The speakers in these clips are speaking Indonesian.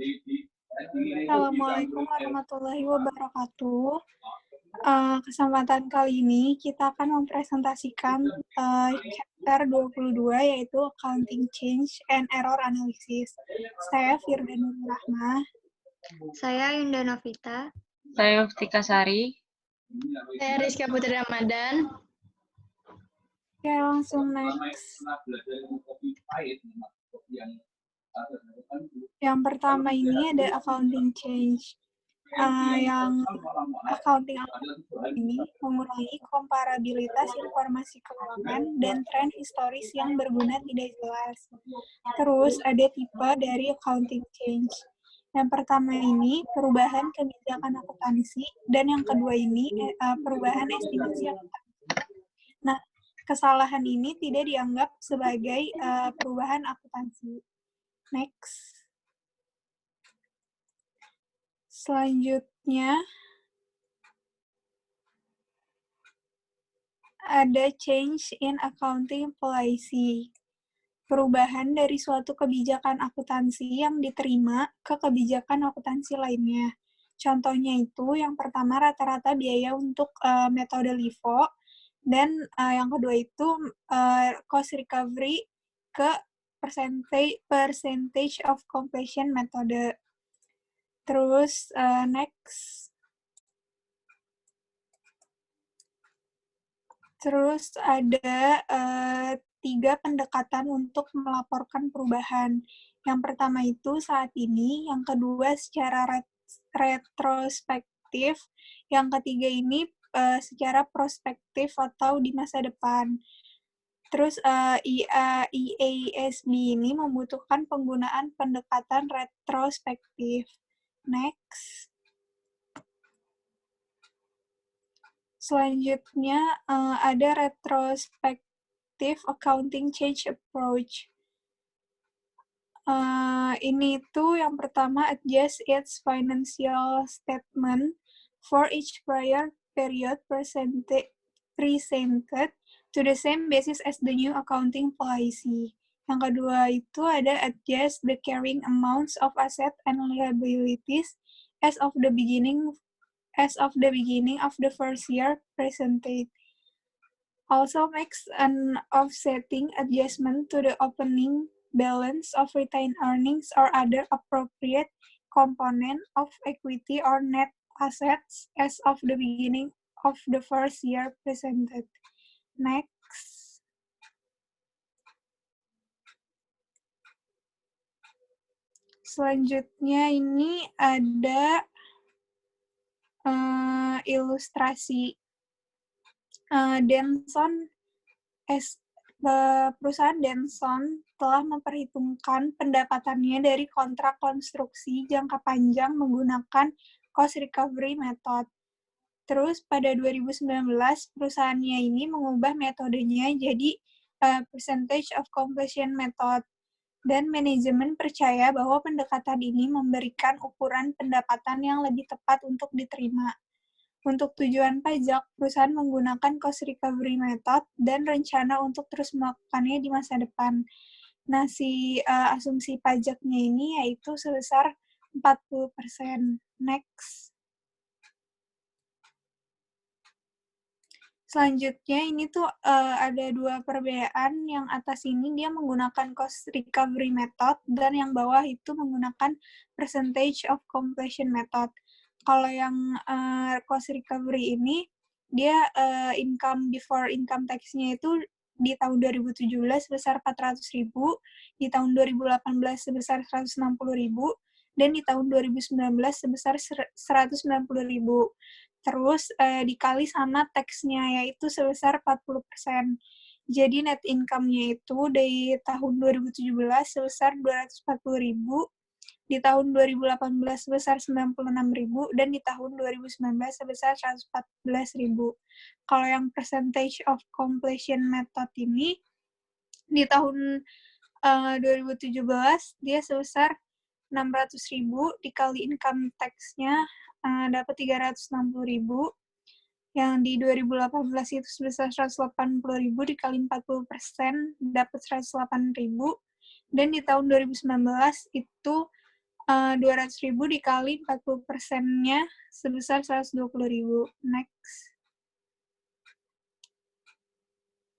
Assalamualaikum warahmatullahi wabarakatuh. Kesempatan kali ini kita akan mempresentasikan chapter 22 yaitu Accounting Change and Error Analysis. Saya Firda Nur Rahmah. Saya Yunda Novita. Saya Uftika Sari. Saya Rizka Putri Ramadan. Oke, langsung next. Yang pertama ini ada accounting change. Yang accounting ini mengurangi komparabilitas informasi keuangan dan tren historis yang berguna tidak jelas. Terus ada tipe dari accounting change. Yang pertama ini perubahan kebijakan akuntansi dan yang kedua ini perubahan estimasi akuntansi. Nah, kesalahan ini tidak dianggap sebagai perubahan akuntansi. Next. Selanjutnya, ada change in accounting policy. Perubahan dari suatu kebijakan akuntansi yang diterima ke kebijakan akuntansi lainnya. Contohnya itu, yang pertama rata-rata biaya untuk metode LIFO, dan yang kedua itu cost recovery ke percentage of completion metode. Terus, next. Terus ada 3 pendekatan untuk melaporkan perubahan. Yang pertama itu saat ini, yang kedua secara retrospektif, yang ketiga ini secara prospektif atau di masa depan. Terus IASB ini membutuhkan penggunaan pendekatan retrospektif. Next. Selanjutnya ada retrospective accounting change approach. Ini tuh yang pertama adjust its financial statement for each prior period presented to the same basis as the new accounting policy. Yang kedua itu ada adjust the carrying amounts of asset and liabilities as of the beginning of the first year presented. Also makes an offsetting adjustment to the opening balance of retained earnings or other appropriate component of equity or net assets as of the beginning of the first year presented. Next. Selanjutnya ini ada ilustrasi. Perusahaan Denson telah memperhitungkan pendapatannya dari kontrak konstruksi jangka panjang menggunakan cost recovery method. Terus pada 2019 perusahaannya ini mengubah metodenya jadi percentage of completion method. Dan manajemen percaya bahwa pendekatan ini memberikan ukuran pendapatan yang lebih tepat untuk diterima. Untuk tujuan pajak, perusahaan menggunakan cost recovery method dan rencana untuk terus melakukannya di masa depan. Nah, asumsi pajaknya ini yaitu sebesar 40%. Next. Selanjutnya ini tuh ada 2 perbedaan. Yang atas ini dia menggunakan cost recovery method dan yang bawah itu menggunakan percentage of completion method. Kalau yang cost recovery ini dia income before income tax-nya itu di tahun 2017 sebesar 400.000, di tahun 2018 sebesar 160.000, dan di tahun 2019 sebesar 190.000. Terus dikali sama tax-nya yaitu sebesar 40%. Jadi net income-nya itu di tahun 2017 sebesar 240.000, di tahun 2018 sebesar 96.000, dan di tahun 2019 sebesar 114.000. Kalau yang percentage of completion method ini di tahun 2017 dia sebesar 600.000 dikali income tax-nya dapat 360.000. Yang di 2018 itu sebesar 180.000 dikali 40% dapat 108.000. Dan di tahun 2019 itu 200.000 dikali 40%-nya sebesar 120.000. Next.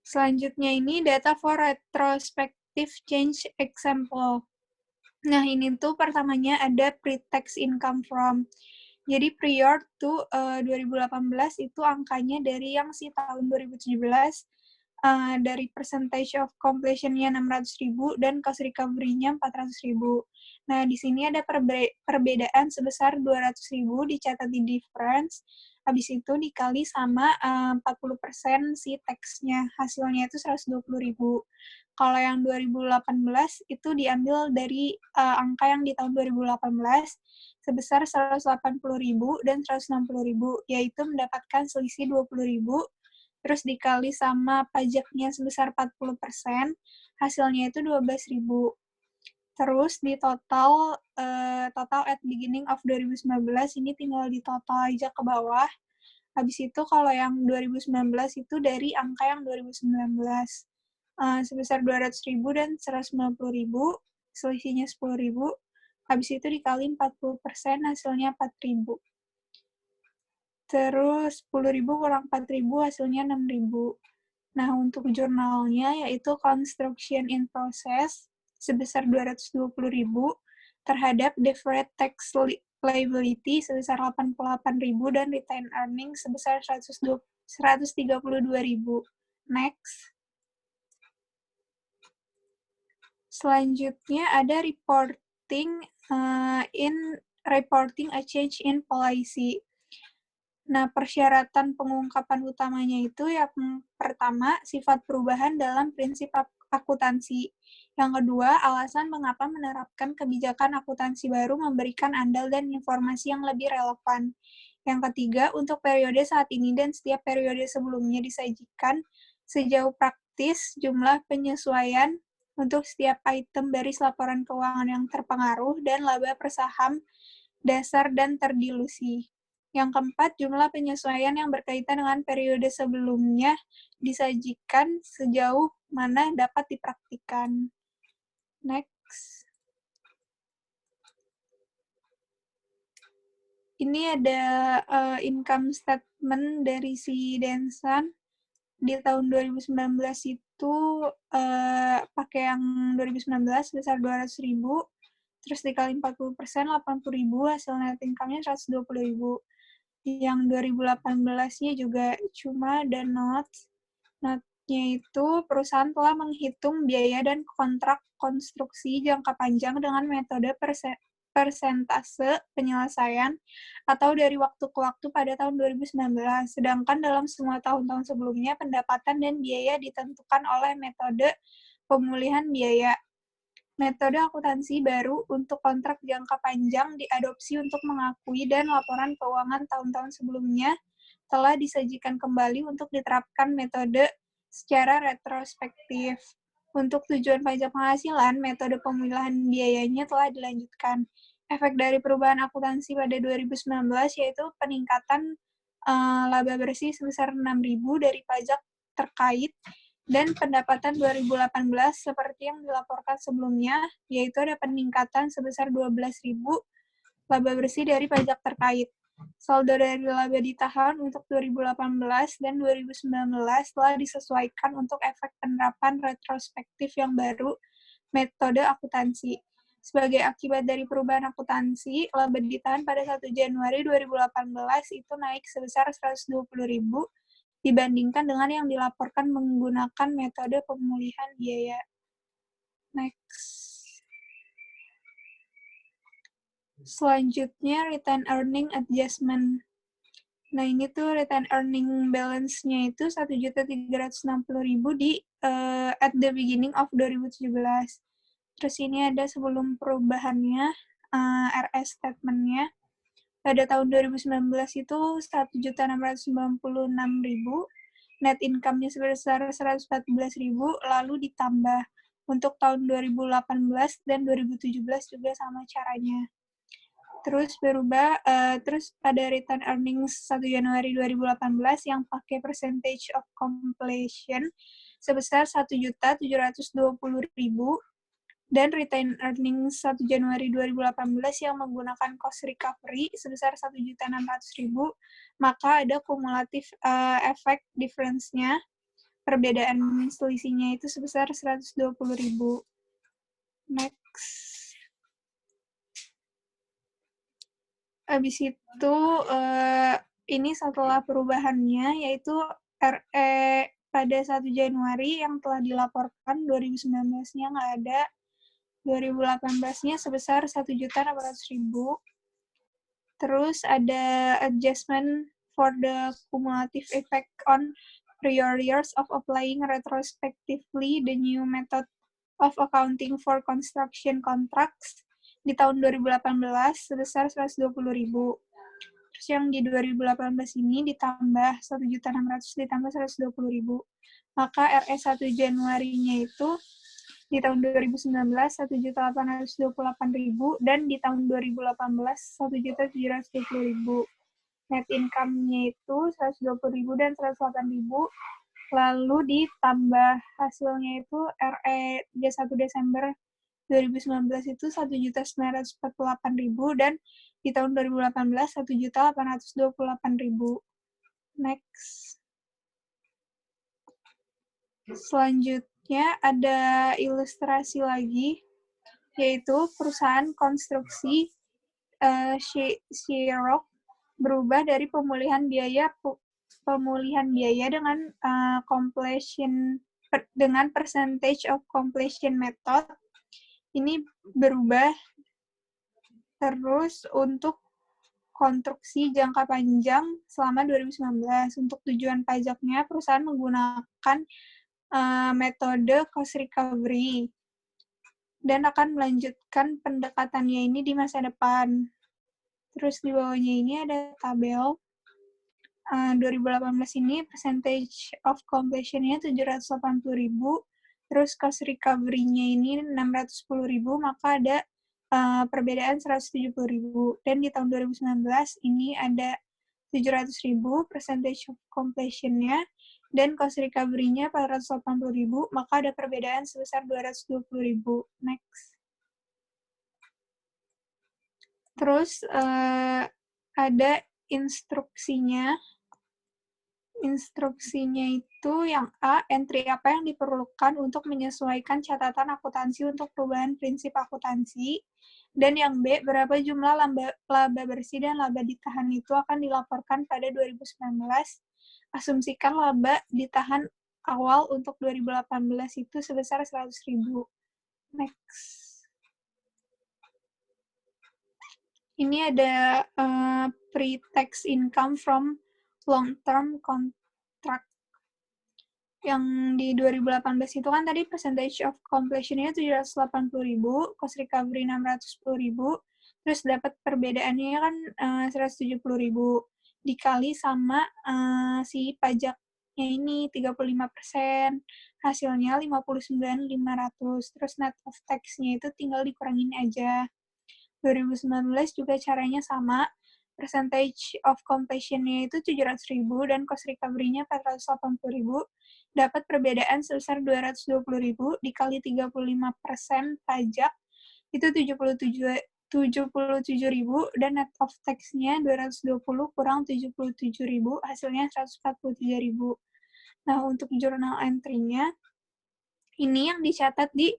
Selanjutnya ini data for retrospective change example. Nah, ini tuh pertamanya ada pre-tax income from. Jadi prior to 2018 itu angkanya dari yang si tahun 2017 dari percentage of completion-nya 600.000 dan cost recovery-nya 400.000. Nah, di sini ada perbedaan sebesar 200.000 dicatat di difference. Habis itu dikali sama 40% si tax-nya. Hasilnya itu 120.000. Kalau yang 2018 itu diambil dari angka yang di tahun 2018 sebesar 180.000 dan 160.000, yaitu mendapatkan selisih 20.000, terus dikali sama pajaknya sebesar 40%, hasilnya itu 12.000. Terus di total at beginning of 2019 ini tinggal di total aja ke bawah. Habis itu kalau yang 2019 itu dari angka yang 2019 sebesar 200.000 dan 190.000, selisihnya 10.000. Habis itu dikali 40%, hasilnya 4.000. Terus 10.000 kurang 4.000, hasilnya 6.000. Nah, untuk jurnalnya yaitu construction in process sebesar 220.000 terhadap deferred tax liability sebesar 88.000 dan retained earnings sebesar 132.000. Next. Selanjutnya ada reporting a change in policy. Nah, persyaratan pengungkapan utamanya itu yang pertama, sifat perubahan dalam prinsip akuntansi. Yang kedua, alasan mengapa menerapkan kebijakan akuntansi baru memberikan andal dan informasi yang lebih relevan. Yang ketiga, untuk periode saat ini dan setiap periode sebelumnya disajikan sejauh praktis jumlah penyesuaian untuk setiap item baris laporan keuangan yang terpengaruh dan laba per saham dasar dan terdilusi. Yang keempat, jumlah penyesuaian yang berkaitan dengan periode sebelumnya disajikan sejauh mana dapat dipraktikkan. Next. Ini ada income statement dari si Densan. Di tahun 2019 itu pakai yang 2019 sebesar 200.000, terus dikali 40%, 80.000, hasil net income-nya 120.000. Yang 2018-nya juga cuma ada notes. Note-nya itu perusahaan telah menghitung biaya dan kontrak konstruksi jangka panjang dengan metode persentase penyelesaian atau dari waktu ke waktu pada tahun 2019. Sedangkan dalam semua tahun-tahun sebelumnya, pendapatan dan biaya ditentukan oleh metode pemulihan biaya. Metode akuntansi baru untuk kontrak jangka panjang diadopsi untuk mengakui dan laporan keuangan tahun-tahun sebelumnya telah disajikan kembali untuk diterapkan metode secara retrospektif. Untuk tujuan pajak penghasilan, metode pemulihan biayanya telah dilanjutkan. Efek dari perubahan akuntansi pada 2019 yaitu peningkatan laba bersih sebesar 6.000 dari pajak terkait dan pendapatan 2018 seperti yang dilaporkan sebelumnya, yaitu ada peningkatan sebesar 12.000 laba bersih dari pajak terkait. Saldo dari laba ditahan untuk 2018 dan 2019 telah disesuaikan untuk efek penerapan retrospektif yang baru metode akuntansi. Sebagai akibat dari perubahan akuntansi, laba ditahan pada 1 Januari 2018 itu naik sebesar 120.000 dibandingkan dengan yang dilaporkan menggunakan metode pemulihan biaya. Next. Selanjutnya, retain earning adjustment. Nah, ini tuh retain earning balance-nya itu 1.360.000 di at the beginning of 2017. Terus ini ada sebelum perubahannya, RS statement-nya. Pada tahun 2019 itu 1.696.000, net income-nya sebesar 114.000, lalu ditambah untuk tahun 2018 dan 2017 juga sama caranya. Terus berubah, terus pada return earnings 1 Januari 2018 yang pakai percentage of completion sebesar 1.720.000, dan retained earnings 1 Januari 2018 yang menggunakan cost recovery sebesar 1.600.000, maka ada kumulatif efek difference-nya, perbedaan selisihnya itu sebesar 120.000. Next. Habis itu, ini setelah perubahannya, yaitu RE pada 1 Januari yang telah dilaporkan, 2019-nya nggak ada, 2018-nya sebesar 1.600.000. Terus ada adjustment for the cumulative effect on prior years of applying retrospectively the new method of accounting for construction contracts di tahun 2018 sebesar 120.000. Terus yang di 2018 ini ditambah 1.600 ditambah 120.000. Maka RE 1 Januari-nya itu di tahun 2019 1.828.000 dan di tahun 2018 1.720.000. Net income-nya itu 120.000 dan 108.000. Lalu ditambah hasilnya itu RE 31 Desember 2019 itu 1.948.000 dan di tahun 2018 1.828.000. Next. Selanjutnya ada ilustrasi lagi, yaitu perusahaan konstruksi Sherock berubah dari pemulihan biaya dengan dengan percentage of completion method. Ini berubah terus untuk konstruksi jangka panjang selama 2019. Untuk tujuan pajaknya, perusahaan menggunakan metode cost recovery dan akan melanjutkan pendekatannya ini di masa depan. Terus di bawahnya ini ada tabel 2018 ini percentage of completion-nya 780.000, terus cost recovery-nya ini 610.000, maka ada perbedaan 170.000. Dan di tahun 2019 ini ada 700.000 percentage of completion-nya dan cost recovery-nya 480.000, maka ada perbedaan sebesar 220.000. Next. Terus ada instruksinya. Instruksinya itu yang A, entry apa yang diperlukan untuk menyesuaikan catatan akuntansi untuk perubahan prinsip akuntansi. Dan yang B, berapa jumlah laba bersih dan laba ditahan itu akan dilaporkan pada 2019. Asumsikan laba ditahan awal untuk 2018 itu sebesar 100.000. Next. Ini ada pre-tax income from long-term contract. Yang di 2018 itu kan tadi percentage of completion-nya 780.000, cost recovery 610.000, terus dapat perbedaannya kan 170.000 dikali sama si pajaknya ini 35%, hasilnya 59.500, terus net of tax-nya itu tinggal dikurangin aja. 2019 juga caranya sama, percentage of completion-nya itu 700.000 dan cost recovery-nya 480.000, dapat perbedaan sebesar 220.000 dikali 35% pajak, itu 77.000 dan net of tax-nya 220 kurang 77.000, hasilnya 143.000. Nah, untuk journal entry-nya, ini yang dicatat di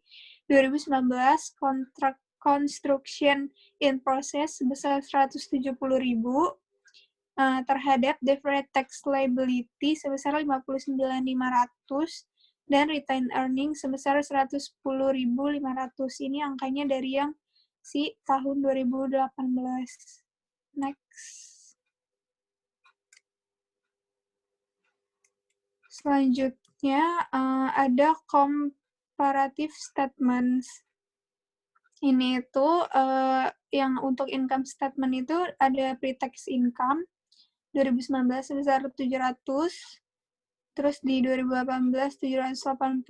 2019 kontrak construction in process sebesar 170.000 terhadap deferred tax liability sebesar 59.500 dan retained earnings sebesar 110.500. Ini angkanya dari yang si tahun 2018. Next. Selanjutnya ada comparative statements. Ini itu yang untuk income statement itu ada pre-tax income 2019 sebesar 700, terus di 2018 780.000,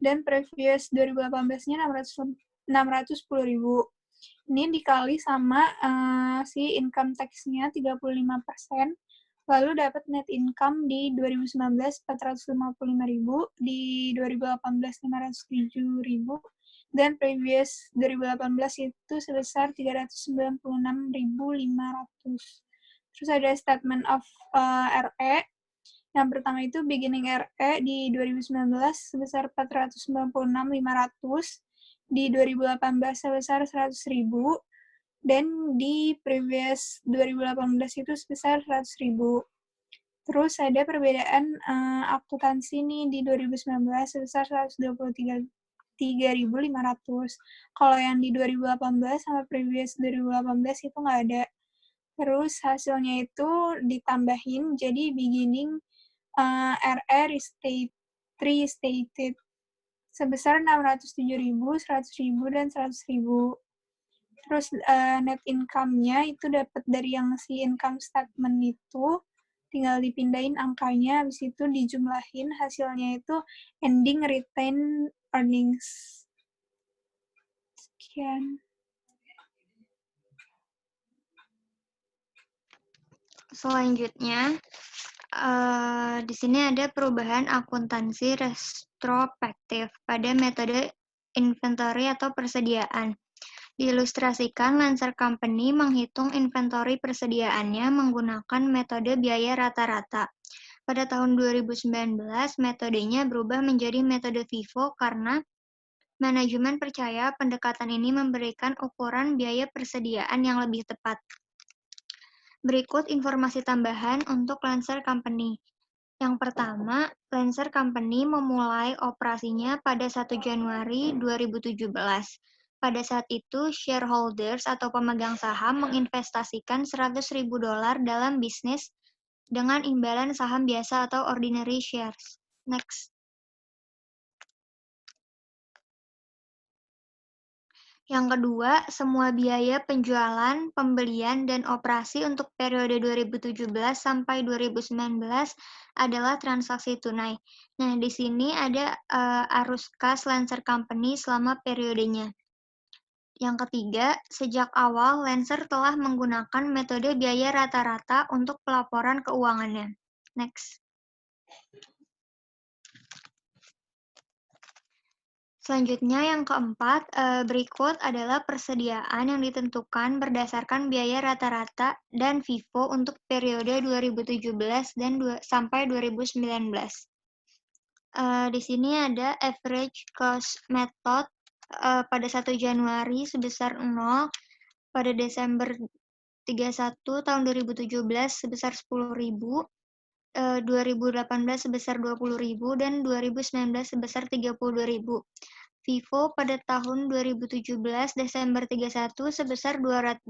dan previous 2018-nya 610.000. Ini dikali sama si income tax-nya 35%, lalu dapat net income di 2019 455.000, di 2018 507.000, dan previous 2018 itu sebesar 396.500. Terus ada statement of RE. Yang pertama itu beginning RE di 2019 sebesar 496.500, di 2018 sebesar 100.000, dan di previous 2018 itu sebesar 100.000. Terus ada perbedaan akuntansi nih di 2019 sebesar 123.500. Kalau yang di 2018 sama previous 2018 itu nggak ada. Terus hasilnya itu ditambahin jadi beginning RE restated sebesar 607.000, 100.000, dan 100.000. Terus net income-nya itu dapat dari yang si income statement itu, tinggal dipindahin angkanya, habis itu dijumlahin, hasilnya itu ending retained earnings. Sekian. Selanjutnya, di sini ada perubahan akuntansi retrospektif pada metode inventory atau persediaan. Diilustrasikan, Lancer Company menghitung inventory persediaannya menggunakan metode biaya rata-rata. Pada tahun 2019, metodenya berubah menjadi metode FIFO karena manajemen percaya pendekatan ini memberikan ukuran biaya persediaan yang lebih tepat. Berikut informasi tambahan untuk Lancer Company. Yang pertama, Lancer Company memulai operasinya pada 1 Januari 2017. Pada saat itu, shareholders atau pemegang saham menginvestasikan $100.000 dalam bisnis dengan imbalan saham biasa atau ordinary shares. Next. Yang kedua, semua biaya penjualan, pembelian, dan operasi untuk periode 2017 sampai 2019 adalah transaksi tunai. Nah, di sini ada arus kas Lancer Company selama periodenya. Yang ketiga, sejak awal Lancer telah menggunakan metode biaya rata-rata untuk pelaporan keuangannya. Next. Selanjutnya yang keempat, berikut adalah persediaan yang ditentukan berdasarkan biaya rata-rata dan FIFO untuk periode 2017 dan sampai 2019. Di sini ada average cost method pada 1 Januari sebesar 0, pada Desember 31 tahun 2017 sebesar 10.000, 2018 sebesar 20.000, dan 2019 sebesar 32.000. FIFO pada tahun 2017 Desember 31 sebesar 12.000,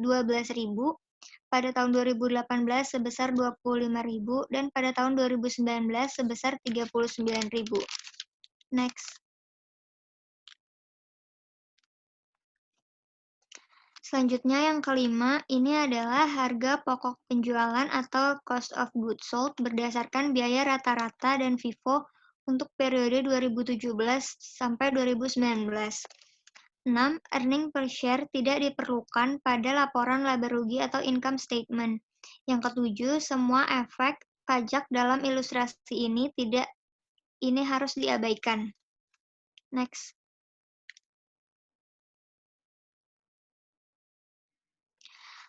pada tahun 2018 sebesar 25.000, dan pada tahun 2019 sebesar 39.000. Next. Selanjutnya yang kelima, ini adalah harga pokok penjualan atau cost of goods sold berdasarkan biaya rata-rata dan FIFO untuk periode 2017 sampai 2019. 6. Earning per share tidak diperlukan pada laporan laba rugi atau income statement. Yang ketujuh, semua efek pajak dalam ilustrasi ini harus diabaikan. Next.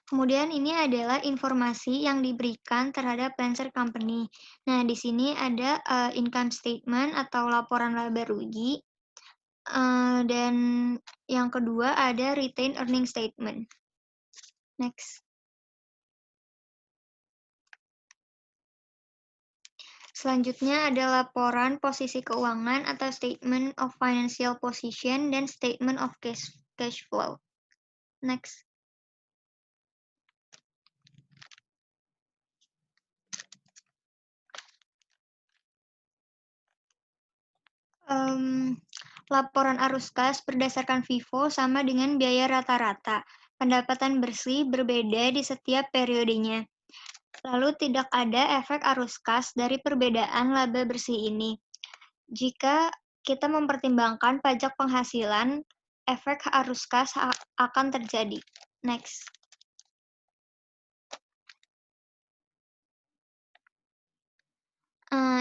Kemudian ini adalah informasi yang diberikan terhadap Lancer Company. Nah, di sini ada income statement atau laporan laba rugi. Dan yang kedua ada retained earning statement. Next. Selanjutnya ada laporan posisi keuangan atau statement of financial position dan statement of cash flow. Next. Laporan arus kas berdasarkan FIFO sama dengan biaya rata-rata. Pendapatan bersih berbeda di setiap periodenya. Lalu tidak ada efek arus kas dari perbedaan laba bersih ini. Jika kita mempertimbangkan pajak penghasilan, efek arus kas akan terjadi. Next.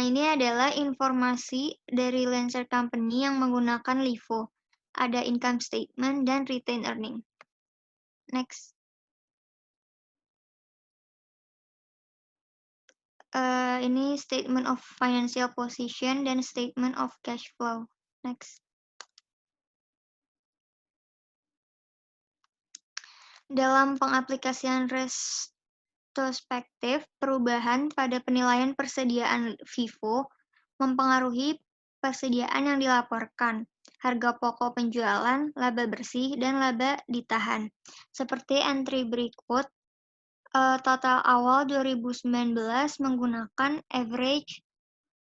Ini adalah informasi dari Lancer Company yang menggunakan LIFO. ada income statement, dan retained earning. Next. Ini statement of financial position dan statement of cash flow. Next. Dalam pengaplikasian retrospektif, perubahan pada penilaian persediaan FIFO mempengaruhi persediaan yang dilaporkan, harga pokok penjualan, laba bersih, dan laba ditahan. Seperti entry berikut, total awal 2019 menggunakan average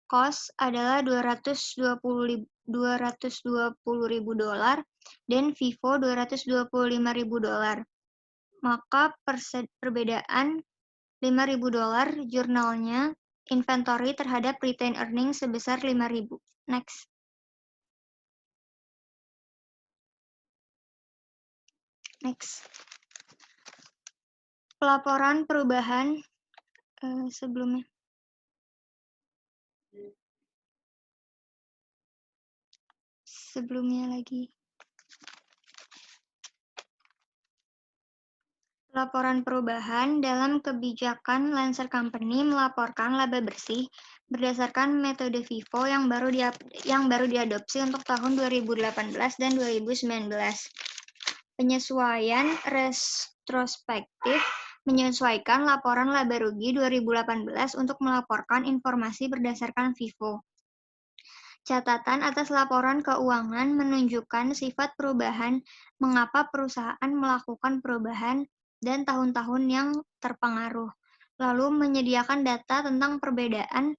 cost adalah $220.000 dan FIFO $225.000. Maka perbedaan $5.000 jurnalnya inventory terhadap retained earnings sebesar $5.000. Next. Next. Pelaporan perubahan sebelumnya. Laporan perubahan dalam kebijakan Lancer Company melaporkan laba bersih berdasarkan metode FIFO yang baru diadopsi untuk tahun 2018 dan 2019. Penyesuaian retrospektif menyesuaikan laporan laba rugi 2018 untuk melaporkan informasi berdasarkan FIFO. Catatan atas laporan keuangan menunjukkan sifat perubahan, mengapa perusahaan melakukan perubahan, dan tahun-tahun yang terpengaruh. Lalu menyediakan data tentang perbedaan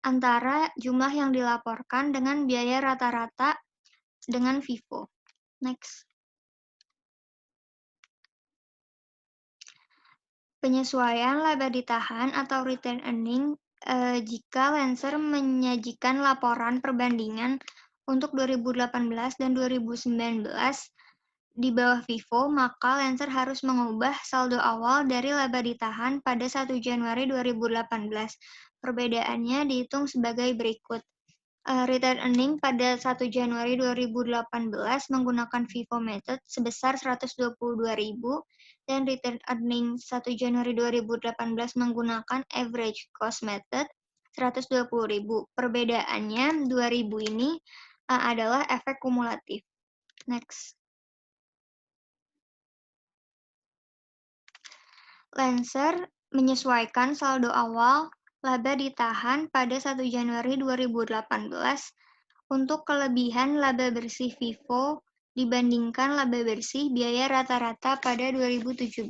antara jumlah yang dilaporkan dengan biaya rata-rata dengan FIFO. Next. Penyesuaian laba ditahan atau retained earning jika Lancer menyajikan laporan perbandingan untuk 2018 dan 2019 di bawah FIFO, maka Lancer harus mengubah saldo awal dari laba ditahan pada 1 Januari 2018. Perbedaannya dihitung sebagai berikut. Retained earning pada 1 Januari 2018 menggunakan FIFO method sebesar 122.000 dan retained earning 1 Januari 2018 menggunakan average cost method 120.000. Perbedaannya 2.000 ini adalah efek kumulatif. Next. Lancer menyesuaikan saldo awal laba ditahan pada 1 Januari 2018 untuk kelebihan laba bersih FIFO dibandingkan laba bersih biaya rata-rata pada 2017.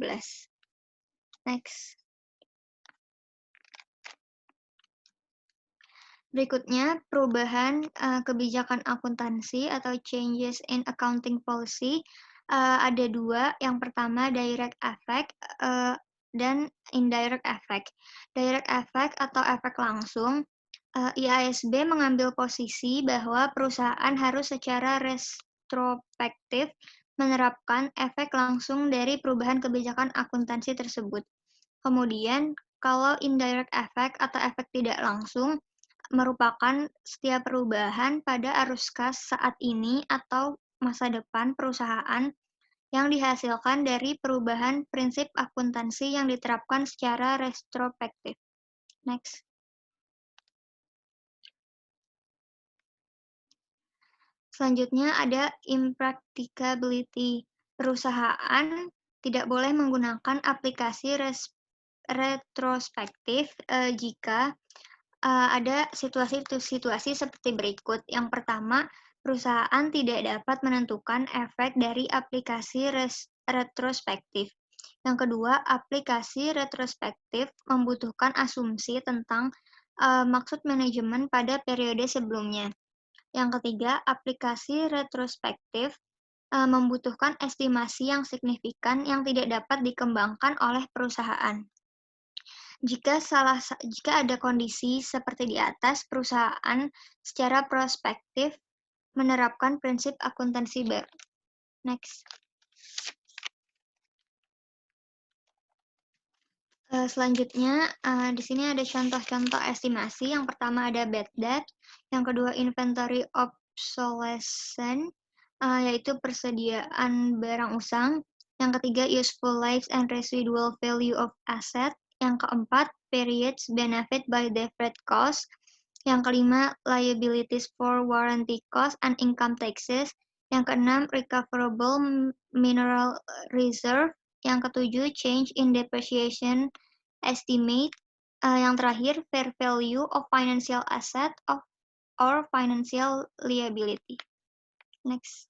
Next. Berikutnya, perubahan kebijakan akuntansi atau changes in accounting policy. Ada dua. Yang pertama, direct effect dan indirect effect. Direct effect atau efek langsung. IASB mengambil posisi bahwa perusahaan harus secara retrospektif menerapkan efek langsung dari perubahan kebijakan akuntansi tersebut. Kemudian, kalau indirect effect atau efek tidak langsung merupakan setiap perubahan pada arus kas saat ini atau masa depan perusahaan yang dihasilkan dari perubahan prinsip akuntansi yang diterapkan secara retrospektif. Next. Selanjutnya ada impracticability. Perusahaan tidak boleh menggunakan aplikasi retrospektif jika ada situasi seperti berikut. Yang pertama, perusahaan tidak dapat menentukan efek dari aplikasi retrospektif. Yang kedua, aplikasi retrospektif membutuhkan asumsi tentang maksud manajemen pada periode sebelumnya. Yang ketiga, aplikasi retrospektif membutuhkan estimasi yang signifikan yang tidak dapat dikembangkan oleh perusahaan. Jika ada kondisi seperti di atas, perusahaan secara prospektif menerapkan prinsip akuntansi baru. Next. Selanjutnya, di sini ada contoh-contoh estimasi. Yang pertama ada bad debt, yang kedua inventory obsolescence, yaitu persediaan barang usang. Yang ketiga, useful lives and residual value of asset. Yang keempat, periods benefit by deferred cost. Yang kelima, liabilities for warranty cost and income taxes. Yang keenam, recoverable mineral reserve. Yang ketujuh, change in depreciation estimate. Yang terakhir, fair value of financial asset or financial liability. Next.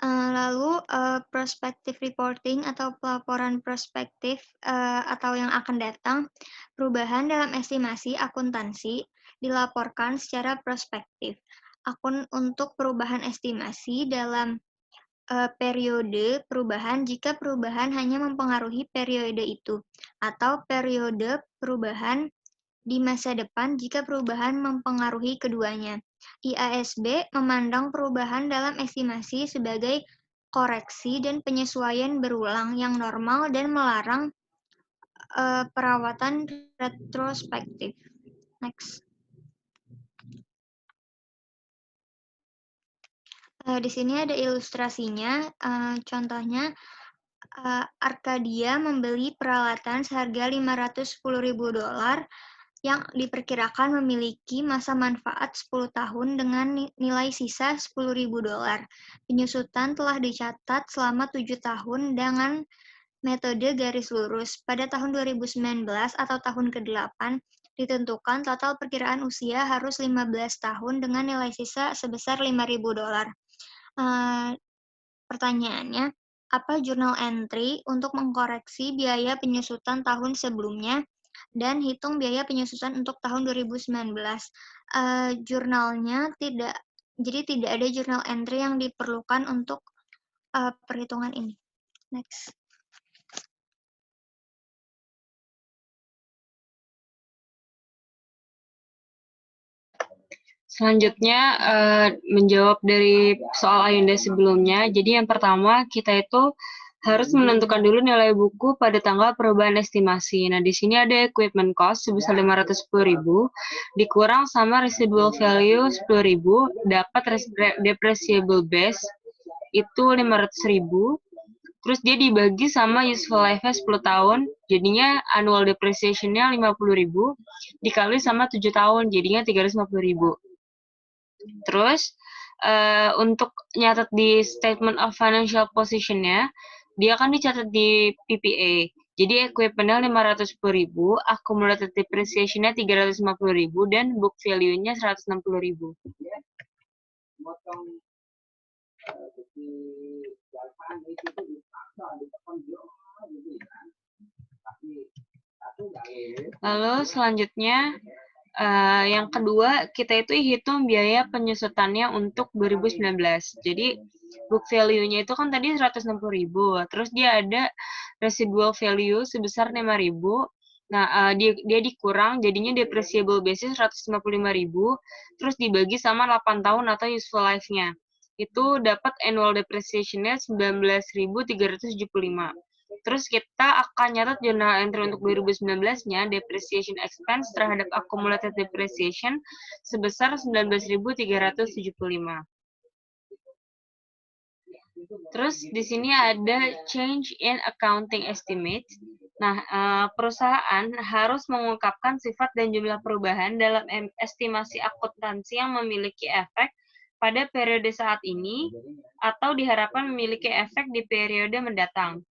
Lalu prospective reporting atau pelaporan prospektif atau yang akan datang, perubahan dalam estimasi akuntansi dilaporkan secara prospektif. Akun untuk perubahan estimasi dalam periode perubahan jika perubahan hanya mempengaruhi periode itu, atau periode perubahan di masa depan jika perubahan mempengaruhi keduanya. IASB memandang perubahan dalam estimasi sebagai koreksi dan penyesuaian berulang yang normal dan melarang perawatan retrospektif. Next. Di sini ada ilustrasinya. Contohnya, Arcadia membeli peralatan seharga $510.000 yang diperkirakan memiliki masa manfaat 10 tahun dengan nilai sisa $10.000. Penyusutan telah dicatat selama 7 tahun dengan metode garis lurus. Pada tahun 2019 atau tahun ke-8, ditentukan total perkiraan usia harus 15 tahun dengan nilai sisa sebesar $5.000. Pertanyaannya, apa jurnal entry untuk mengkoreksi biaya penyusutan tahun sebelumnya dan hitung biaya penyusutan untuk tahun 2019? Jurnalnya tidak ada jurnal entry yang diperlukan untuk perhitungan ini. Next. Selanjutnya, menjawab dari soal Ayunda sebelumnya. Jadi yang pertama, kita itu harus menentukan dulu nilai buku pada tanggal perubahan estimasi. Nah, di sini ada equipment cost sebesar 510.000, dikurang sama residual value 10.000, dapat depreciable base itu 500.000. Terus dia dibagi sama useful life-nya 10 tahun, jadinya annual depreciation-nya 50.000, dikali sama 7 tahun, jadinya 350.000. Terus, untuk nyatet di statement of financial position-nya, dia kan dicatat di PPA. Jadi equipment-nya 510.000, accumulated depreciation-nya 350.000, dan book value-nya 160.000. Lalu selanjutnya, yang kedua, kita itu hitung biaya penyusutannya untuk 2019. Jadi, book value-nya itu kan tadi 160.000, terus dia ada residual value sebesar 5.000. Nah, dia dikurang, jadinya depreciable base 155.000, terus dibagi sama 8 tahun atau useful life-nya. Itu dapat annual depreciation-nya 19.375. Terus kita akan nyatat jurnal entry untuk 2019-nya, depreciation expense terhadap accumulated depreciation sebesar 19.375. Terus di sini ada change in accounting estimate. Nah, perusahaan harus mengungkapkan sifat dan jumlah perubahan dalam estimasi akuntansi yang memiliki efek pada periode saat ini atau diharapkan memiliki efek di periode mendatang.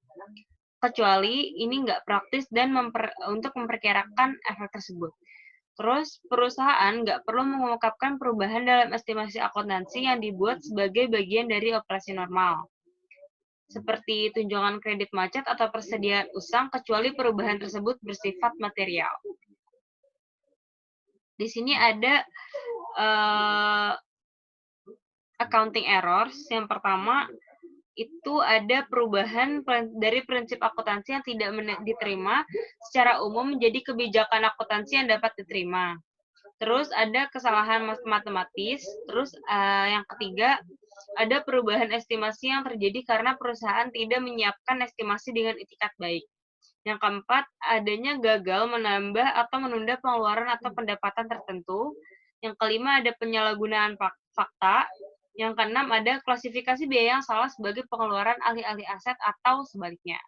Kecuali ini nggak praktis dan untuk memperkirakan efek tersebut. Terus, perusahaan nggak perlu mengungkapkan perubahan dalam estimasi akuntansi yang dibuat sebagai bagian dari operasi normal, seperti tunjangan kredit macet atau persediaan usang, kecuali perubahan tersebut bersifat material. Di sini ada accounting errors. Yang pertama, itu ada perubahan dari prinsip akuntansi yang tidak diterima secara umum menjadi kebijakan akuntansi yang dapat diterima. Terus ada kesalahan matematis. Terus yang ketiga, ada perubahan estimasi yang terjadi karena perusahaan tidak menyiapkan estimasi dengan itikat baik. Yang keempat, adanya gagal menambah atau menunda pengeluaran atau pendapatan tertentu. Yang kelima, ada penyalahgunaan fakta. Yang keenam, ada klasifikasi biaya yang salah sebagai pengeluaran alih-alih aset atau sebaliknya.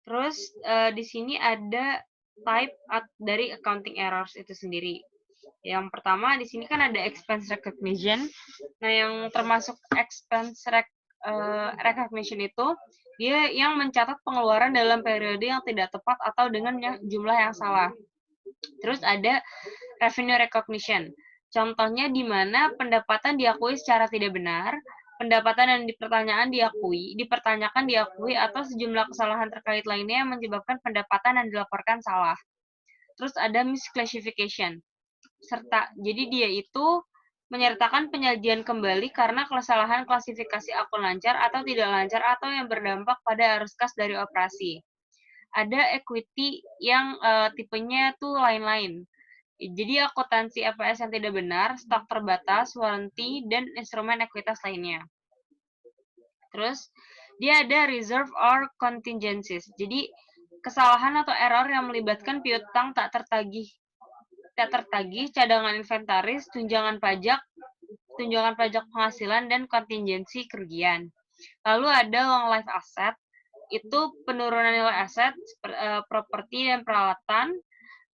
Terus di sini ada type dari accounting errors itu sendiri. Yang pertama di sini kan ada expense recognition. Nah, yang termasuk expense recognition itu dia yang mencatat pengeluaran dalam periode yang tidak tepat atau dengan jumlah yang salah. Terus ada revenue recognition. Contohnya di mana pendapatan diakui secara tidak benar, pendapatan yang dipertanyakan diakui atau sejumlah kesalahan terkait lainnya yang menyebabkan pendapatan yang dilaporkan salah. Terus ada misclassification. Jadi dia itu menyertakan penyajian kembali karena kesalahan klasifikasi akun lancar atau tidak lancar atau yang berdampak pada arus kas dari operasi. Ada equity yang tipenya tuh lain-lain. Jadi akuntansi EPS yang tidak benar, stok terbatas, warranty, dan instrumen ekuitas lainnya. Terus dia ada reserve or contingencies. Jadi kesalahan atau error yang melibatkan piutang tak tertagih, cadangan inventaris, tunjangan pajak penghasilan, dan kontingensi kerugian. Lalu ada long life asset, itu penurunan nilai aset, properti dan peralatan,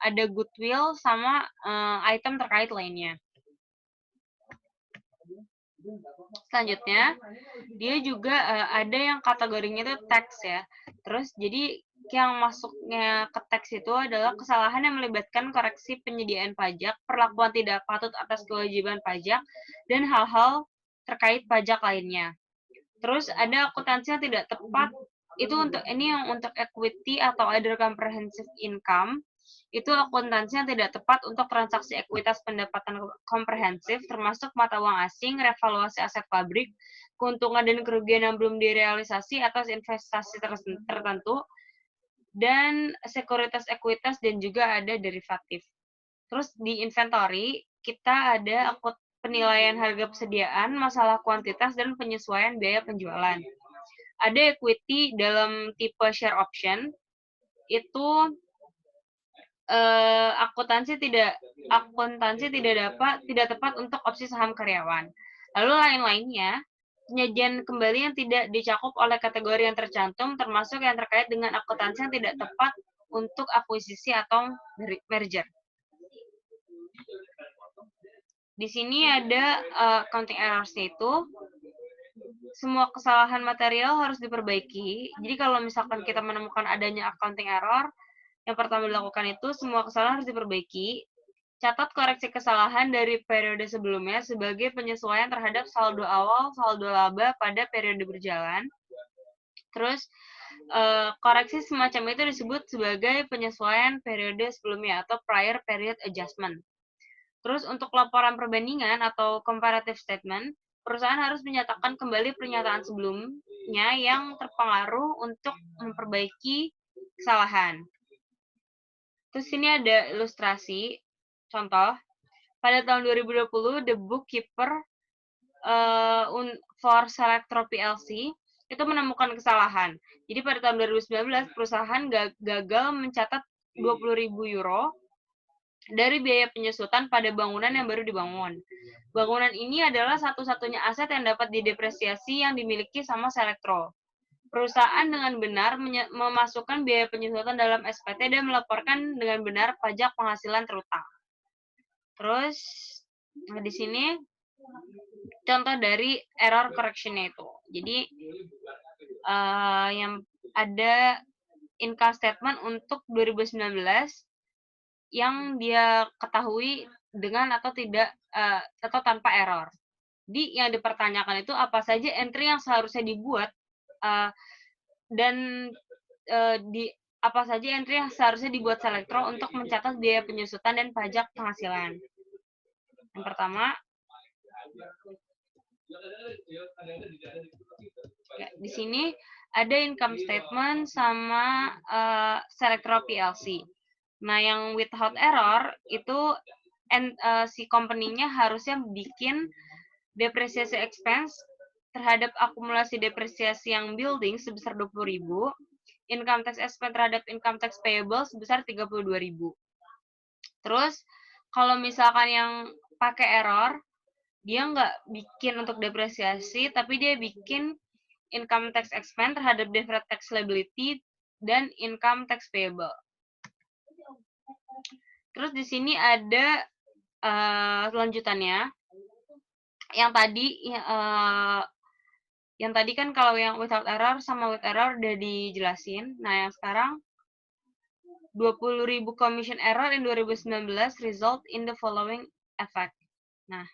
ada goodwill, sama item terkait lainnya. Selanjutnya, dia juga ada yang kategorinya itu tax ya. Terus jadi yang masuknya ke tax itu adalah kesalahan yang melibatkan koreksi penyediaan pajak, perlakuan tidak patut atas kewajiban pajak, dan hal-hal terkait pajak lainnya. Terus ada akuntansi yang tidak tepat, itu yang untuk equity atau other comprehensive income. Itu akuntansi yang tidak tepat untuk transaksi ekuitas pendapatan komprehensif, termasuk mata uang asing, revaluasi aset pabrik, keuntungan dan kerugian yang belum direalisasi atas investasi tertentu, dan sekuritas ekuitas, dan juga ada derivatif. Terus di inventory, kita ada penilaian harga persediaan, masalah kuantitas, dan penyesuaian biaya penjualan. Ada equity dalam tipe share option, itu akuntansi tidak tepat untuk opsi saham karyawan. Lalu lain-lainnya, penyajian kembali yang tidak dicakup oleh kategori yang tercantum, termasuk yang terkait dengan akuntansi yang tidak tepat untuk akuisisi atau merger. Di sini ada accounting errors, itu semua kesalahan material harus diperbaiki. Jadi kalau misalkan kita menemukan adanya accounting error, yang pertama dilakukan itu semua kesalahan harus diperbaiki. Catat koreksi kesalahan dari periode sebelumnya sebagai penyesuaian terhadap saldo awal, saldo laba pada periode berjalan. Terus koreksi semacam itu disebut sebagai penyesuaian periode sebelumnya atau prior period adjustment. Terus untuk laporan perbandingan atau comparative statement, perusahaan harus menyatakan kembali pernyataan sebelumnya yang terpengaruh untuk memperbaiki kesalahan. Terus ini ada ilustrasi, contoh, pada tahun 2020, the bookkeeper for Selectro PLC itu menemukan kesalahan. Jadi pada tahun 2019, perusahaan gagal mencatat 20.000 euro dari biaya penyusutan pada bangunan yang baru dibangun. Bangunan ini adalah satu-satunya aset yang dapat didepresiasi yang dimiliki sama Selectro. Perusahaan dengan benar memasukkan biaya penyusutan dalam SPT dan melaporkan dengan benar pajak penghasilan terutang. Terus, di sini contoh dari error correction-nya itu. Jadi, yang ada income statement untuk 2019 yang dia ketahui dengan atau tidak atau tanpa error. Jadi yang dipertanyakan itu apa saja entry yang seharusnya dibuat dan apa saja entry yang seharusnya dibuat Selectro untuk mencatat biaya penyusutan dan pajak penghasilan. Yang pertama, ya, di sini ada income statement sama Selectro PLC. Nah, yang without error itu si company-nya harusnya bikin depresiasi expense terhadap akumulasi depresiasi yang building sebesar 20.000 income tax expense terhadap income tax payable sebesar 32.000. Terus kalau misalkan yang pakai error, dia nggak bikin untuk depresiasi, tapi dia bikin income tax expense terhadap deferred tax liability dan income tax payable. Terus di sini ada lanjutannya. Yang tadi kan kalau yang without error sama with error udah dijelasin. Nah, yang sekarang 20.000 commission error in 2019 result in the following effect. Nah,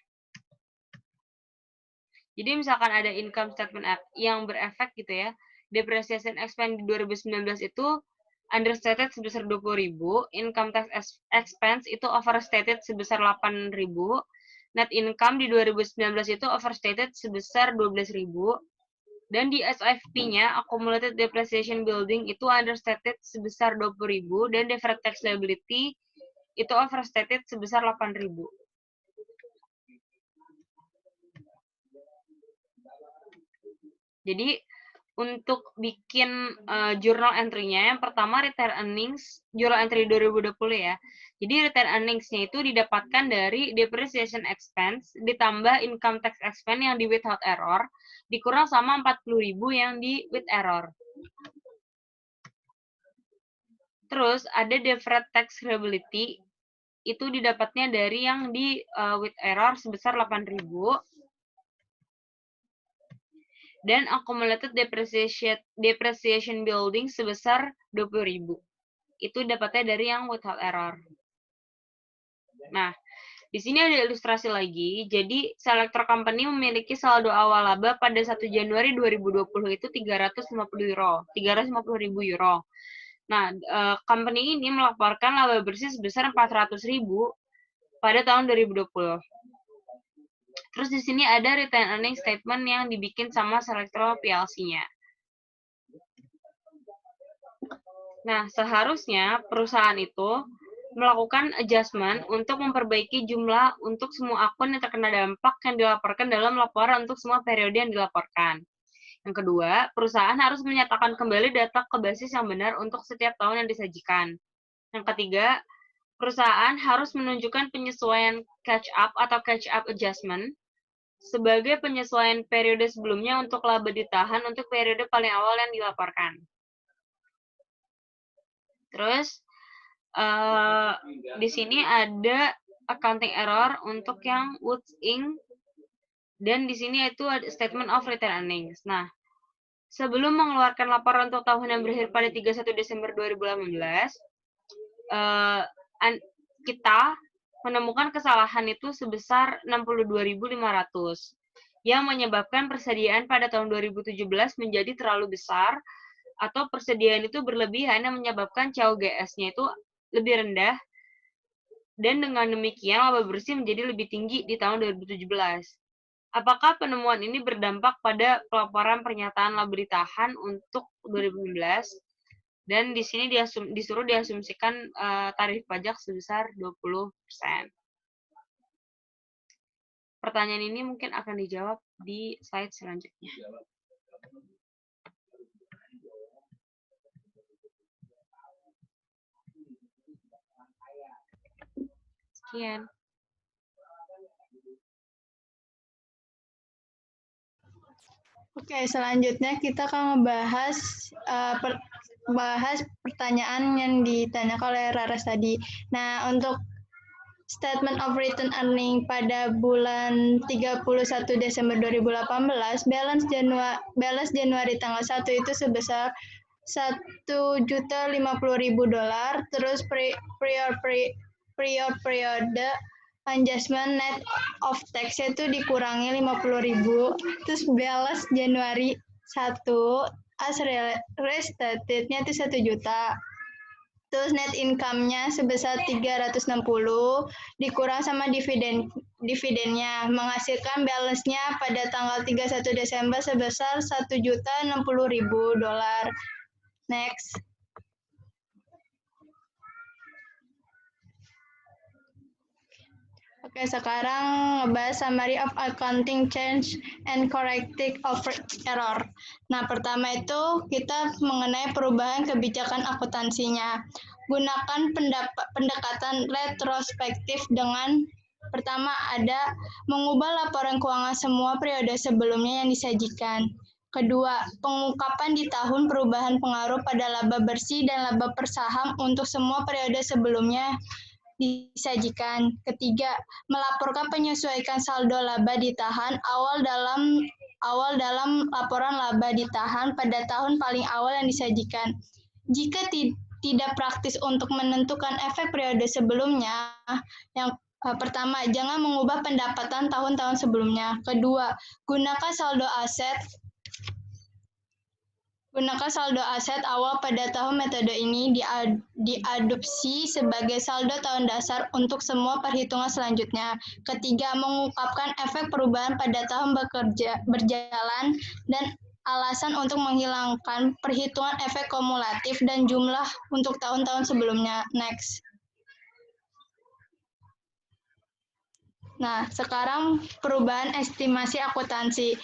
jadi misalkan ada income statement yang berefek gitu ya, depreciation expense di 2019 itu understated sebesar 20.000, income tax expense itu overstated sebesar 8.000, net income di 2019 itu overstated sebesar 12.000, dan di SFP-nya, accumulated depreciation building itu understated sebesar 20.000, dan deferred tax liability itu overstated sebesar 8.000. Jadi, untuk bikin journal entry-nya, yang pertama return earnings, journal entry 2020 ya. Jadi, return earnings-nya itu didapatkan dari depreciation expense, ditambah income tax expense yang di without error, dikurang sama 40.000 yang di with error. Terus, ada deferred tax liability, itu didapatnya dari yang di with error sebesar 8.000, dan accumulated depreciation building sebesar 20.000. Itu dapatnya dari yang without error. Nah, di sini ada ilustrasi lagi. Jadi, Selector Company memiliki saldo awal laba pada 1 Januari 2020 itu 350.000 euro. Nah, company ini melaporkan laba bersih sebesar 400.000 pada tahun 2020. Terus di sini ada return earnings statement yang dibikin sama Selector PLC-nya. Nah, seharusnya perusahaan itu melakukan adjustment untuk memperbaiki jumlah untuk semua akun yang terkena dampak yang dilaporkan dalam laporan untuk semua periode yang dilaporkan. Yang kedua, perusahaan harus menyatakan kembali data ke basis yang benar untuk setiap tahun yang disajikan. Yang ketiga, perusahaan harus menunjukkan penyesuaian catch-up atau catch-up adjustment sebagai penyesuaian periode sebelumnya untuk laba ditahan untuk periode paling awal yang dilaporkan. Terus, di sini ada accounting error untuk yang Woods Inc. Dan di sini itu ada statement of return earnings. Nah, sebelum mengeluarkan laporan untuk tahun yang berakhir pada 31 Desember 2018, kita menemukan kesalahan itu sebesar 62.500 yang menyebabkan persediaan pada tahun 2017 menjadi terlalu besar, atau persediaan itu berlebihan yang menyebabkan COGS-nya itu lebih rendah, dan dengan demikian laba bersih menjadi lebih tinggi di tahun 2017. Apakah penemuan ini berdampak pada pelaporan pernyataan laba ditahan untuk 2019? Dan di sini disuruh diasumsikan tarif pajak sebesar 20%. Pertanyaan ini mungkin akan dijawab di slide selanjutnya. Sekian. Oke, selanjutnya kita akan membahas pertanyaan yang ditanyakan oleh Raras tadi. Nah, untuk statement of return earning pada bulan 31 Desember 2018, balance Januari tanggal 1 itu sebesar $1.050.000, terus prior periode adjustment net of tax itu dikurangi 50.000, terus balance Januari 1 as restated-nya itu 1 juta. Terus net income-nya sebesar 360 dikurang sama dividennya, menghasilkan balance-nya pada tanggal 31 Desember sebesar $1.060.000. Next. Oke, sekarang ngebahas summary of accounting change and corrective of error. Nah, pertama itu kita mengenai perubahan kebijakan akuntansinya. Gunakan pendekatan retrospektif dengan pertama ada mengubah laporan keuangan semua periode sebelumnya yang disajikan. Kedua, pengungkapan di tahun perubahan pengaruh pada laba bersih dan laba per saham untuk semua periode sebelumnya disajikan. Ketiga, melaporkan penyesuaian saldo laba ditahan awal dalam laporan laba ditahan pada tahun paling awal yang disajikan. Jika tidak praktis untuk menentukan efek periode sebelumnya, yang pertama, jangan mengubah pendapatan tahun-tahun sebelumnya. Kedua, gunakan saldo aset awal pada tahun. Metode ini diadopsi sebagai saldo tahun dasar untuk semua perhitungan selanjutnya. Ketiga, mengungkapkan efek perubahan pada tahun berjalan dan alasan untuk menghilangkan perhitungan efek kumulatif dan jumlah untuk tahun-tahun sebelumnya. Next. Nah, sekarang perubahan estimasi akuntansi.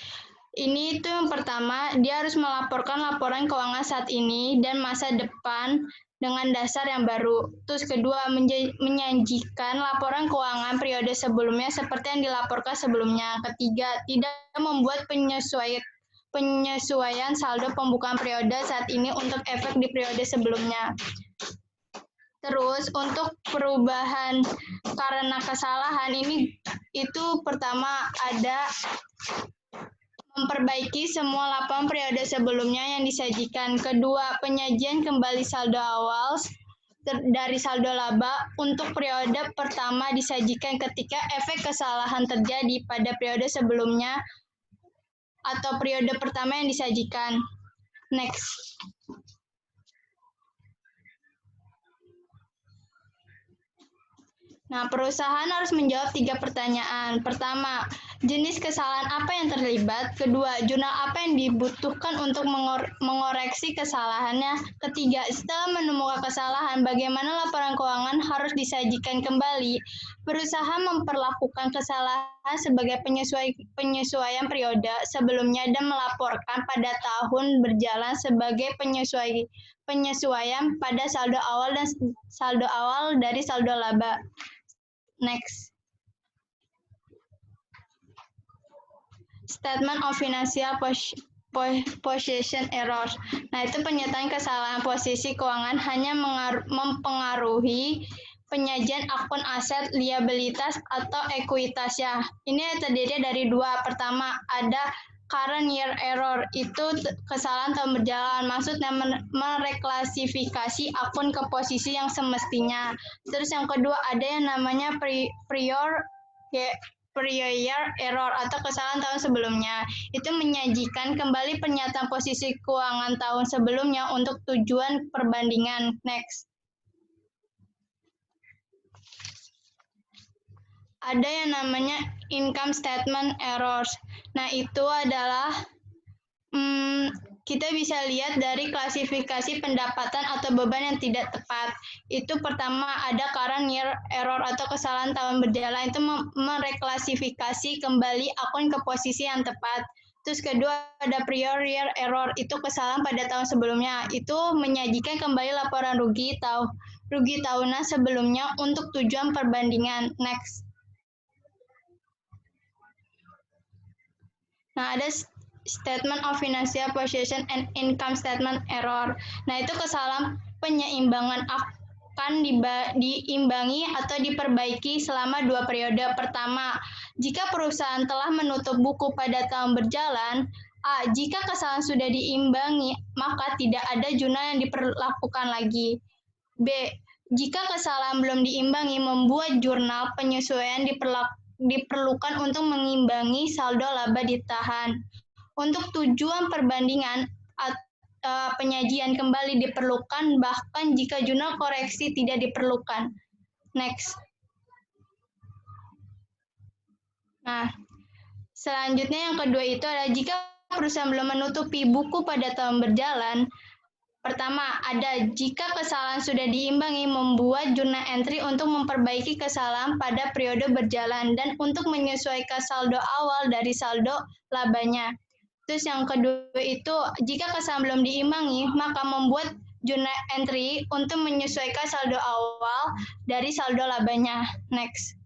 Ini itu yang pertama, dia harus melaporkan laporan keuangan saat ini dan masa depan dengan dasar yang baru. Terus kedua, menyajikan laporan keuangan periode sebelumnya seperti yang dilaporkan sebelumnya. Ketiga, tidak membuat penyesuaian saldo pembukaan periode saat ini untuk efek di periode sebelumnya. Terus untuk perubahan karena kesalahan ini itu pertama ada memperbaiki semua laporan periode sebelumnya yang disajikan. Kedua, penyajian kembali saldo awal dari saldo laba untuk periode pertama disajikan ketika efek kesalahan terjadi pada periode sebelumnya atau periode pertama yang disajikan. Next. Nah, perusahaan harus menjawab 3 pertanyaan. Pertama, jenis kesalahan apa yang terlibat? Kedua, jurnal apa yang dibutuhkan untuk mengoreksi kesalahannya? Ketiga, setelah menemukan kesalahan, bagaimana laporan keuangan harus disajikan kembali? Perusahaan memperlakukan kesalahan sebagai penyesuaian periode sebelumnya dan melaporkan pada tahun berjalan sebagai penyesuaian pada saldo awal dan saldo awal dari saldo laba. Next. Statement of financial position errors. Nah, itu pernyataan kesalahan posisi keuangan hanya mempengaruhi penyajian akun aset, liabilitas, atau ekuitasnya. Ini terdiri dari dua. Pertama, ada current year error, itu kesalahan tahun berjalan, maksudnya mereklasifikasi akun ke posisi yang semestinya. Terus yang kedua ada yang namanya prior year error atau kesalahan tahun sebelumnya. Itu menyajikan kembali pernyataan posisi keuangan tahun sebelumnya untuk tujuan perbandingan. Next. Ada yang namanya income statement errors. Nah, itu adalah kita bisa lihat dari klasifikasi pendapatan atau beban yang tidak tepat. Itu pertama ada current year error atau kesalahan tahun berjalan, itu mereklasifikasi kembali akun ke posisi yang tepat. Terus kedua ada prior year error, itu kesalahan pada tahun sebelumnya, itu menyajikan kembali laporan rugi tahunan sebelumnya untuk tujuan perbandingan. Next. Nah, ada statement of financial position and income statement error. Nah, itu kesalahan penyeimbangan akan diimbangi atau diperbaiki selama 2 periode. Pertama, jika perusahaan telah menutup buku pada tahun berjalan, A. Jika kesalahan sudah diimbangi, maka tidak ada jurnal yang diperlakukan lagi. B. Jika kesalahan belum diimbangi, membuat jurnal penyesuaian diperlukan untuk mengimbangi saldo laba ditahan. Untuk tujuan perbandingan, penyajian kembali diperlukan bahkan jika jurnal koreksi tidak diperlukan. Next. Nah, selanjutnya yang kedua itu adalah jika perusahaan belum menutupi buku pada tahun berjalan, Pertama, ada jika kesalahan sudah diimbangi, membuat jurnal entry untuk memperbaiki kesalahan pada periode berjalan dan untuk menyesuaikan saldo awal dari saldo labanya. Terus yang kedua itu, jika kesalahan belum diimbangi, maka membuat jurnal entry untuk menyesuaikan saldo awal dari saldo labanya. Next.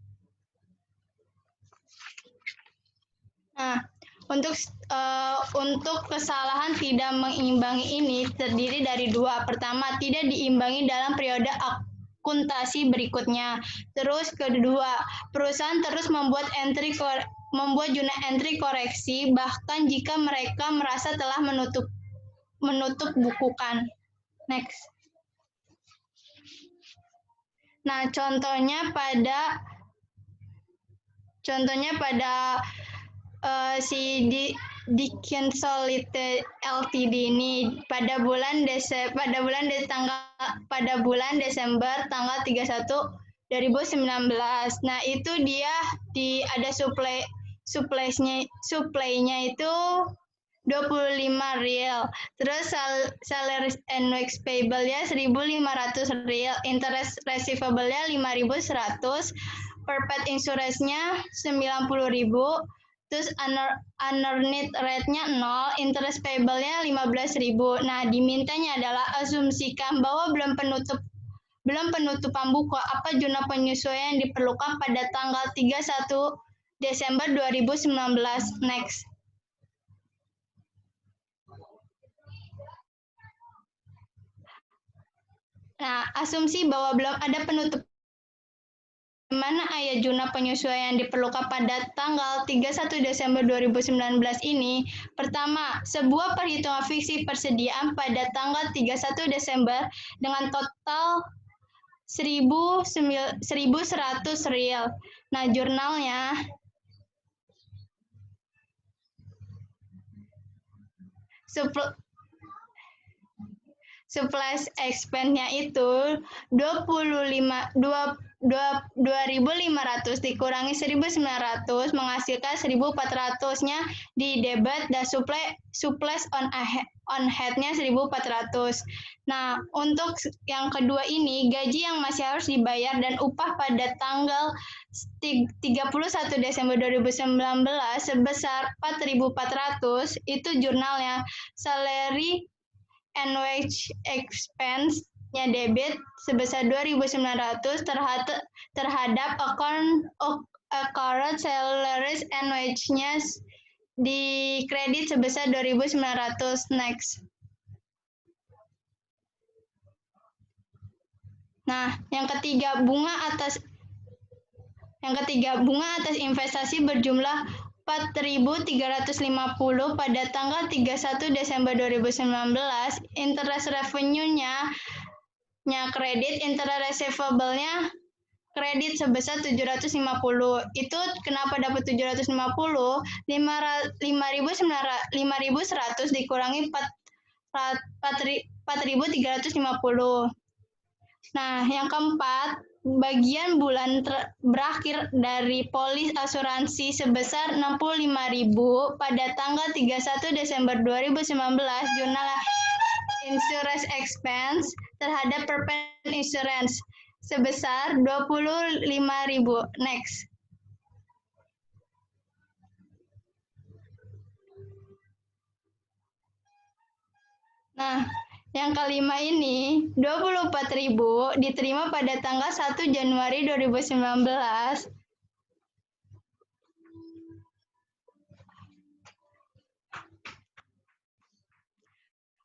Nah, untuk kesalahan tidak mengimbangi ini terdiri dari dua. Pertama, tidak diimbangi dalam periode akuntansi berikutnya. Terus kedua, perusahaan terus membuat jurnal entry koreksi bahkan jika mereka merasa telah menutup bukukan. Next. Nah, contohnya pada si Diconsolidated Ltd ini pada bulan Desember tanggal 31 2019. Nah, itu dia ada supply-nya itu 25 real. Terus salary and wage payable-nya 1.500 real, interest receivable-nya 5.100, perpet insurance-nya 90.000. Terus unearned rate-nya 0, interest payable-nya 15.000. Nah, dimintanya adalah asumsikan bahwa belum penutupan buku apa jurnal penyesuaian yang diperlukan pada tanggal 31 Desember 2019. Next. Nah, asumsi bahwa belum ada penutupan mana ayat jurnal penyesuaian yang diperlukan pada tanggal 31 Desember 2019 ini. Pertama, sebuah perhitungan fiksi persediaan pada tanggal 31 Desember dengan total 1.100 real. Nah, jurnalnya supply expense-nya itu 2.500 dikurangi 1.900 menghasilkan 1.400-nya di debit dan supplies on head-nya 1.400. Nah, untuk yang kedua ini gaji yang masih harus dibayar dan upah pada tanggal 31 Desember 2019 sebesar 4.400 itu jurnalnya salary and wage expense-nya debit sebesar 2.900 terhadap accrued salaries and wage-nya di kredit sebesar 2.900. Next. Nah, yang ketiga bunga atas investasi berjumlah 4.350 pada tanggal 31 Desember 2019, interest revenue-nya kredit, interest receivable-nya kredit sebesar 750. Itu kenapa dapat 750? 5.100 dikurangi 4.350. Nah, yang keempat, bagian bulan berakhir dari polis asuransi sebesar 65.000 pada tanggal 31 Desember 2019, jurnal insurance expense terhadap perpet insurance sebesar 25.000. Next. Nah, yang kelima ini 24.000 diterima pada tanggal 1 Januari 2019.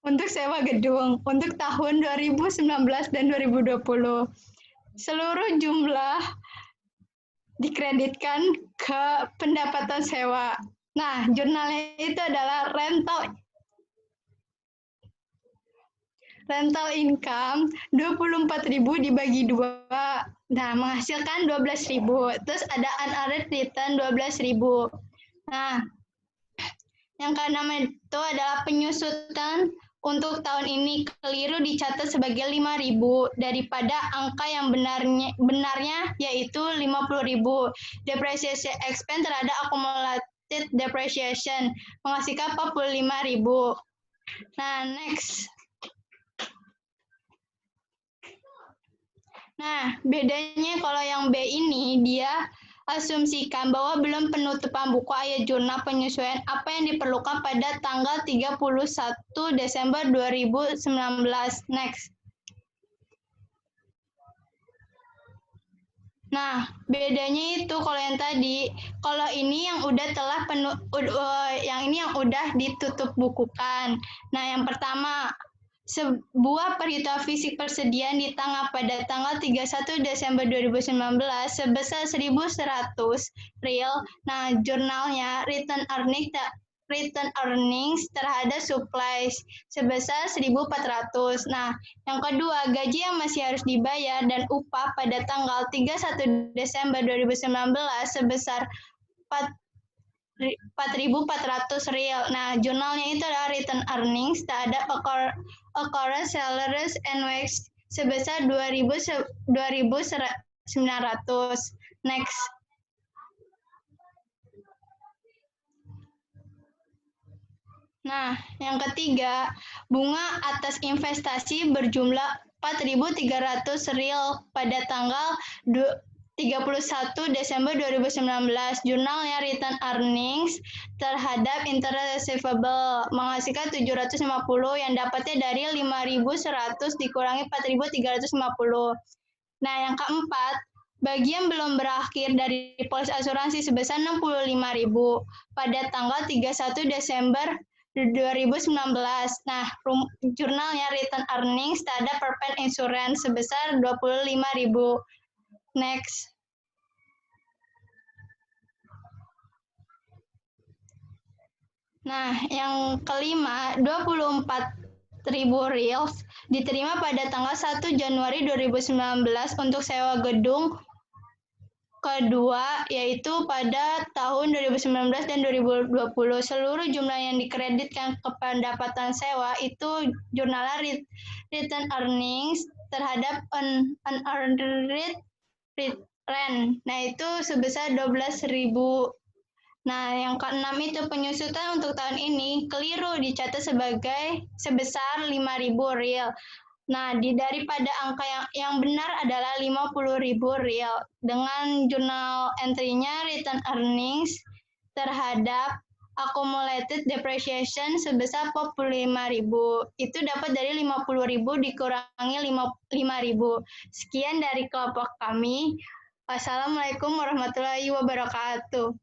Untuk sewa gedung untuk tahun 2019 dan 2020. Seluruh jumlah dikreditkan ke pendapatan sewa. Nah, jurnalnya itu adalah rental income 24.000 dibagi 2. Nah, menghasilkan 12.000. Terus ada unearned return 12.000. Nah, yang keenam itu adalah penyusutan untuk tahun ini keliru dicatat sebagai 5.000 daripada angka yang benarnya yaitu 50.000. Depreciation expense terhadap accumulated depreciation menghasilkan 45.000. Nah, next. Nah, bedanya kalau yang B ini dia asumsikan bahwa belum penutupan buku ayat jurnal penyesuaian apa yang diperlukan pada tanggal 31 Desember 2019. Next. Nah, bedanya itu kalau yang tadi, kalau ini yang udah yang ini yang udah ditutup bukukan. Nah, yang pertama, sebuah perhitungan fisik persediaan di tanggal pada tanggal 31 Desember 2019 sebesar 1.100 real. Nah, jurnalnya return earnings terhadap supplies sebesar 1.400. Nah, yang kedua, gaji yang masih harus dibayar dan upah pada tanggal 31 Desember 2019 sebesar 4.400 real. Nah, jurnalnya itu adalah return earnings terhadap accrued salaries and wages sebesar 2.900. Next. Nah, yang ketiga, bunga atas investasi berjumlah 4.300 real pada tanggal 31 Desember 2019. Jurnalnya return earnings terhadap interest receivable menghasilkan 750 yang dapatnya dari 5.100 dikurangi 4.350. Nah, yang keempat, bagi yang belum berakhir dari polis asuransi sebesar 65.000 pada tanggal 31 Desember 2019. Nah, jurnalnya return earnings terhadap perpen insurance sebesar 25.000. Next. Nah, yang kelima, 24.000 reals diterima pada tanggal 1 Januari 2019 untuk sewa gedung kedua, yaitu pada tahun 2019 dan 2020. Seluruh jumlah yang dikreditkan ke pendapatan sewa itu jurnalnya return earnings terhadap unearned rent. Nah, itu sebesar 12.000. Nah, yang keenam itu penyusutan untuk tahun ini keliru dicatat sebesar 5.000 real. Nah, daripada angka yang benar adalah 50.000 real dengan jurnal entry-nya return earnings terhadap accumulated depreciation sebesar 45.000. Itu dapat dari 50.000 dikurangi 5.000. Sekian dari kelompok kami. Wassalamualaikum warahmatullahi wabarakatuh.